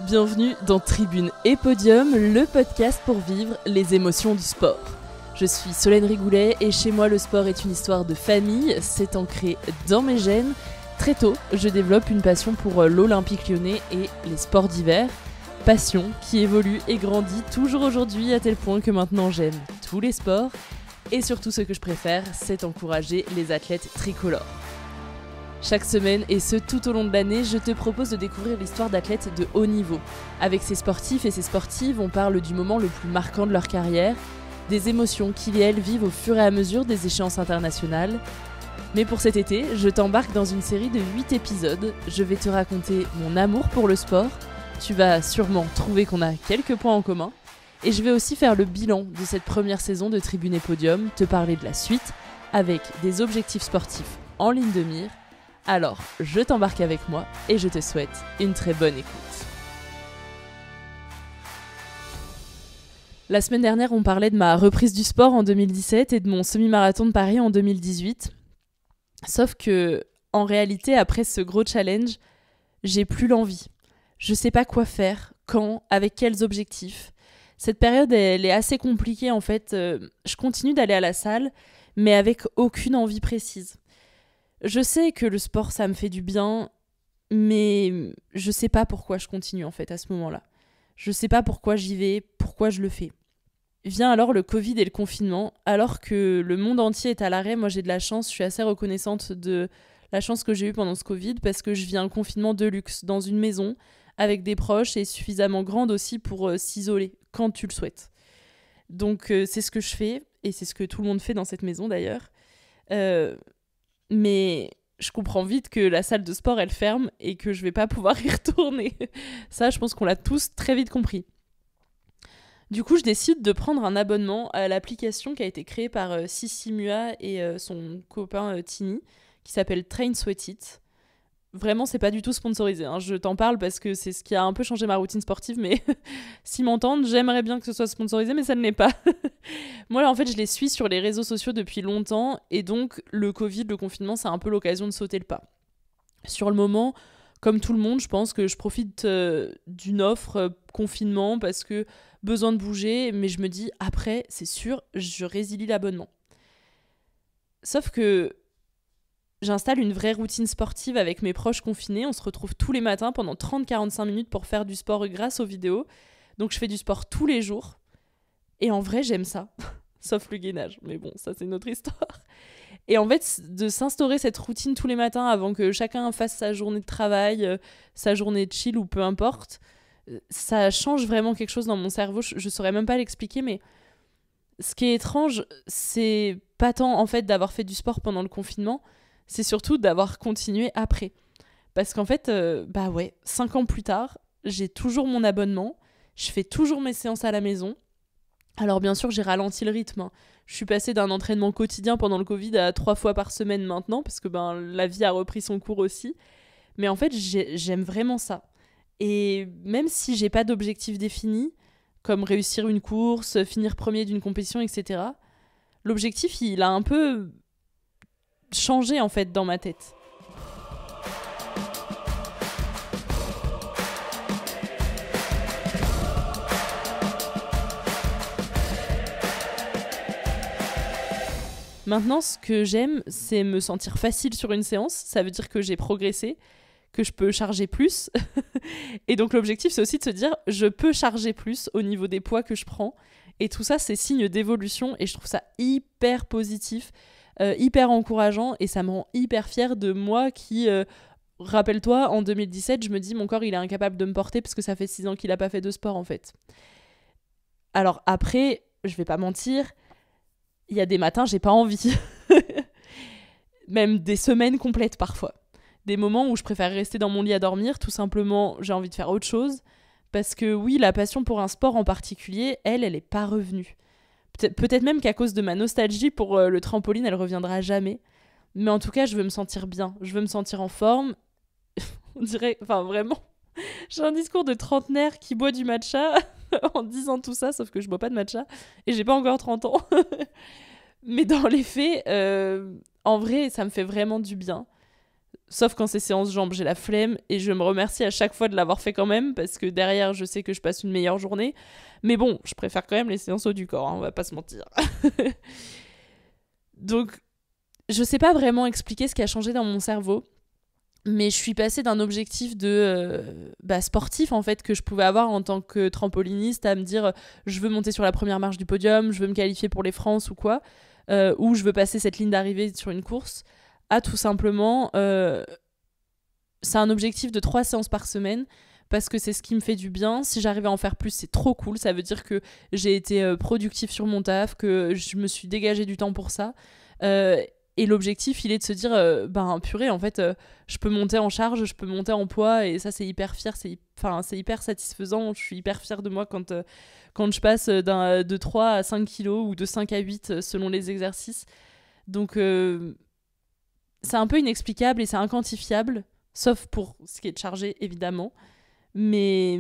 Bienvenue dans Tribune et Podium, le podcast pour vivre les émotions du sport. Je suis Solène Rigoulet et chez moi le sport est une histoire de famille, c'est ancré dans mes gènes. Très tôt, je développe une passion pour l'Olympique Lyonnais et les sports d'hiver. Passion qui évolue et grandit toujours aujourd'hui à tel point que maintenant j'aime tous les sports. Et surtout ce que je préfère, c'est encourager les athlètes tricolores. Chaque semaine, et ce tout au long de l'année, je te propose de découvrir l'histoire d'athlètes de haut niveau. Avec ces sportifs et ces sportives, on parle du moment le plus marquant de leur carrière, des émotions qu'ils et elles vivent au fur et à mesure des échéances internationales. Mais pour cet été, je t'embarque dans une série de 8 épisodes. Je vais te raconter mon amour pour le sport. Tu vas sûrement trouver qu'on a quelques points en commun. Et je vais aussi faire le bilan de cette première saison de Tribune et Podium, te parler de la suite, avec des objectifs sportifs en ligne de mire. Alors, je t'embarque avec moi et je te souhaite une très bonne écoute. La semaine dernière, on parlait de ma reprise du sport en 2017 et de mon semi-marathon de Paris en 2018. Sauf que, en réalité, après ce gros challenge, j'ai plus l'envie. Je sais pas quoi faire, quand, avec quels objectifs. Cette période, elle est assez compliquée en fait. Je continue d'aller à la salle, mais avec aucune envie précise. Je sais que le sport, ça me fait du bien, mais je sais pas pourquoi je continue en fait à ce moment-là. Je sais pas pourquoi j'y vais, pourquoi je le fais. Vient alors le Covid et le confinement, alors que le monde entier est à l'arrêt. Moi j'ai de la chance, je suis assez reconnaissante de la chance que j'ai eue pendant ce Covid, parce que je vis un confinement de luxe dans une maison, avec des proches et suffisamment grande aussi pour s'isoler, quand tu le souhaites. Donc c'est ce que je fais, et c'est ce que tout le monde fait dans cette maison d'ailleurs. Mais je comprends vite que la salle de sport, elle ferme et que je vais pas pouvoir y retourner. Ça, je pense qu'on l'a tous très vite compris. Du coup, je décide de prendre un abonnement à l'application qui a été créée par Sissi Mua et son copain Tini, qui s'appelle Train Sweat It. Vraiment, c'est pas du tout sponsorisé, hein. Je t'en parle parce que c'est ce qui a un peu changé ma routine sportive, mais s'ils m'entendent, j'aimerais bien que ce soit sponsorisé, mais ça ne l'est pas. Moi, là, en fait, je les suis sur les réseaux sociaux depuis longtemps, et donc le Covid, le confinement, c'est un peu l'occasion de sauter le pas. Sur le moment, comme tout le monde, je pense que je profite d'une offre confinement parce que besoin de bouger, mais je me dis, après, c'est sûr, je résilie l'abonnement. Sauf que j'installe une vraie routine sportive avec mes proches confinés. On se retrouve tous les matins pendant 30-45 minutes pour faire du sport grâce aux vidéos. Donc je fais du sport tous les jours. Et en vrai, j'aime ça. Sauf le gainage. Mais bon, ça c'est une autre histoire. Et en fait, de s'instaurer cette routine tous les matins avant que chacun fasse sa journée de travail, sa journée de chill ou peu importe, ça change vraiment quelque chose dans mon cerveau. Je saurais même pas l'expliquer, mais ce qui est étrange, c'est pas tant en fait d'avoir fait du sport pendant le confinement, c'est surtout d'avoir continué après. Parce qu'en fait, 5 ans plus tard, j'ai toujours mon abonnement, je fais toujours mes séances à la maison. Alors bien sûr, j'ai ralenti le rythme, hein. Je suis passée d'un entraînement quotidien pendant le Covid à 3 fois par semaine maintenant, parce que la vie a repris son cours aussi. Mais en fait, j'aime vraiment ça. Et même si j'ai pas d'objectif défini, comme réussir une course, finir premier d'une compétition, etc., l'objectif, il a un peu changé en fait dans ma tête. Maintenant, ce que j'aime, c'est me sentir facile sur une séance. Ça veut dire que j'ai progressé, que je peux charger plus. Et donc l'objectif, c'est aussi de se dire, je peux charger plus au niveau des poids que je prends. Et tout ça, c'est signe d'évolution, et je trouve ça hyper positif, hyper encourageant, et ça me rend hyper fière de moi qui, rappelle-toi, en 2017, je me dis, mon corps, il est incapable de me porter parce que ça fait 6 ans qu'il n'a pas fait de sport, en fait. Alors après, je vais pas mentir, il y a des matins, j'ai pas envie. Même des semaines complètes parfois. Des moments où je préfère rester dans mon lit à dormir, tout simplement, j'ai envie de faire autre chose. Parce que oui, la passion pour un sport en particulier, elle est pas revenue. Peut-être même qu'à cause de ma nostalgie pour le trampoline, elle reviendra jamais. Mais en tout cas, je veux me sentir bien. Je veux me sentir en forme. On dirait, enfin vraiment, j'ai un discours de trentenaire qui boit du matcha en disant tout ça, sauf que je bois pas de matcha et j'ai pas encore 30 ans. Mais dans les faits, en vrai, ça me fait vraiment du bien. Sauf quand c'est séance jambes, j'ai la flemme et je me remercie à chaque fois de l'avoir fait quand même parce que derrière, je sais que je passe une meilleure journée. Mais bon, je préfère quand même les séances haut du corps, hein, on va pas se mentir. Donc, je sais pas vraiment expliquer ce qui a changé dans mon cerveau, mais je suis passée d'un objectif de sportif en fait que je pouvais avoir en tant que trampoliniste à me dire je veux monter sur la première marche du podium, je veux me qualifier pour les France ou quoi, ou je veux passer cette ligne d'arrivée sur une course, à tout simplement c'est un objectif de 3 séances par semaine parce que c'est ce qui me fait du bien. Si j'arrivais à en faire plus, c'est trop cool, ça veut dire que j'ai été productive sur mon taf, que je me suis dégagé du temps pour ça. Et l'objectif, il est de se dire, purée, en fait, je peux monter en charge, je peux monter en poids, et ça, c'est hyper fier, c'est hyper satisfaisant. Je suis hyper fière de moi quand je passe de 3 à 5 kilos ou de 5 à 8 selon les exercices. Donc, c'est un peu inexplicable et c'est inquantifiable, sauf pour ce qui est de chargé, évidemment. Mais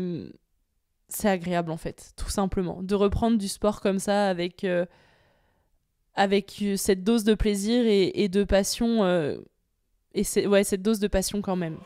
c'est agréable, en fait, tout simplement. De reprendre du sport comme ça avec cette dose de plaisir et de passion, cette dose de passion quand même.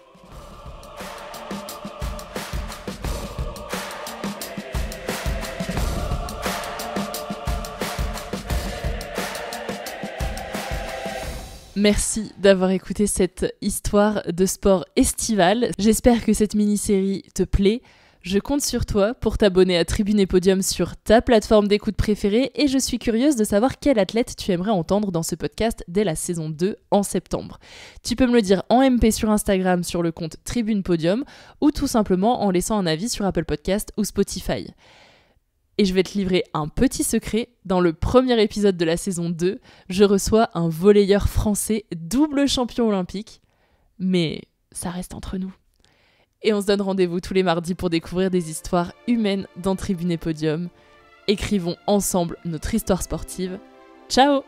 Merci d'avoir écouté cette histoire de sport estival. J'espère que cette mini-série te plaît. Je compte sur toi pour t'abonner à Tribune et Podium sur ta plateforme d'écoute préférée et je suis curieuse de savoir quel athlète tu aimerais entendre dans ce podcast dès la saison 2 en septembre. Tu peux me le dire en MP sur Instagram sur le compte Tribune Podium ou tout simplement en laissant un avis sur Apple Podcast ou Spotify. Et je vais te livrer un petit secret. Dans le premier épisode de la saison 2, je reçois un volleyeur français double champion olympique. Mais ça reste entre nous. Et on se donne rendez-vous tous les mardis pour découvrir des histoires humaines dans Tribune et Podium. Écrivons ensemble notre histoire sportive. Ciao!